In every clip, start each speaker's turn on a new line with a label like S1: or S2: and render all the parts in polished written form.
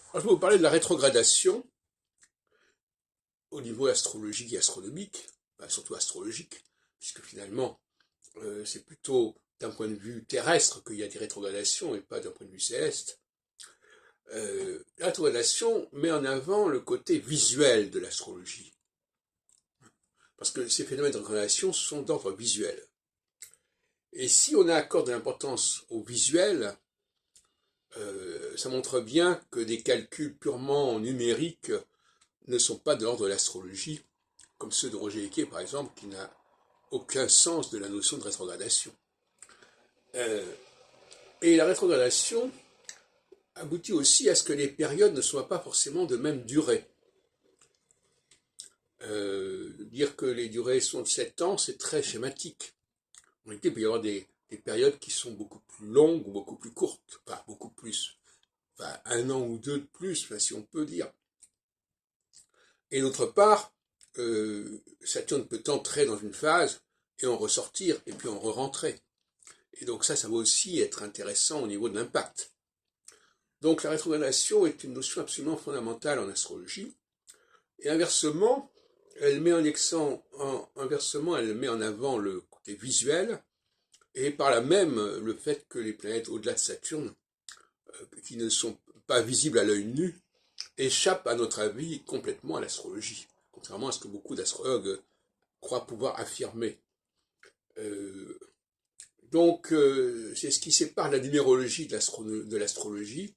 S1: Alors, je vais vous parler de la rétrogradation au niveau astrologique et astronomique, surtout astrologique, puisque finalement, c'est plutôt d'un point de vue terrestre qu'il y a des rétrogradations et pas d'un point de vue céleste. La rétrogradation met en avant le côté visuel de l'astrologie, parce que ces phénomènes de rétrogradation sont d'ordre visuel. Et si on accorde de l'importance au visuel, ça montre bien que des calculs purement numériques ne sont pas de l'ordre de l'astrologie, comme ceux de Roger Lequet, par exemple, qui n'a aucun sens de la notion de rétrogradation. Et la rétrogradation aboutit aussi à ce que les périodes ne soient pas forcément de même durée. Dire que les durées sont de 7 ans, c'est très schématique. En réalité, il peut y avoir des périodes qui sont beaucoup plus longues ou beaucoup plus courtes, enfin beaucoup plus, enfin un an ou deux de plus, si on peut dire. Et d'autre part, Saturne peut entrer dans une phase et en ressortir, et puis en re-rentrer. Et donc ça va aussi être intéressant au niveau de l'impact. Donc la rétrogradation est une notion absolument fondamentale en astrologie. Et inversement, elle met elle met en avant le côté visuel, et par là même le fait que les planètes au-delà de Saturne, qui ne sont pas visibles à l'œil nu, échappent à notre avis complètement à l'astrologie, contrairement à ce que beaucoup d'astrologues croient pouvoir affirmer. Donc c'est ce qui sépare la numérologie de l'astrologie.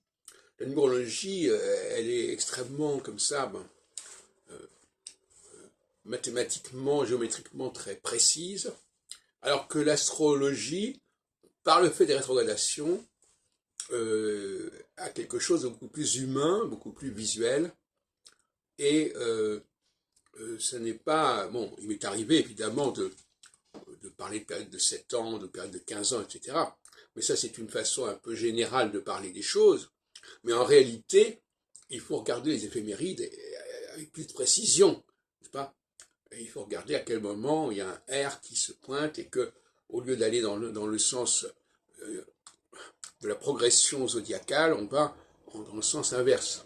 S1: La numérologie, elle est extrêmement comme ça, mathématiquement, géométriquement très précise, alors que l'astrologie, par le fait des rétrogradations, a quelque chose de beaucoup plus humain, beaucoup plus visuel, et ce n'est pas... Bon, il m'est arrivé évidemment de parler de période de 7 ans, de période de 15 ans, etc. Mais ça, c'est une façon un peu générale de parler des choses. Mais en réalité, il faut regarder les éphémérides avec plus de précision, n'est-ce pas? Et il faut regarder à quel moment il y a un R qui se pointe et que, au lieu d'aller dans le sens de la progression zodiacale, on va dans le sens inverse.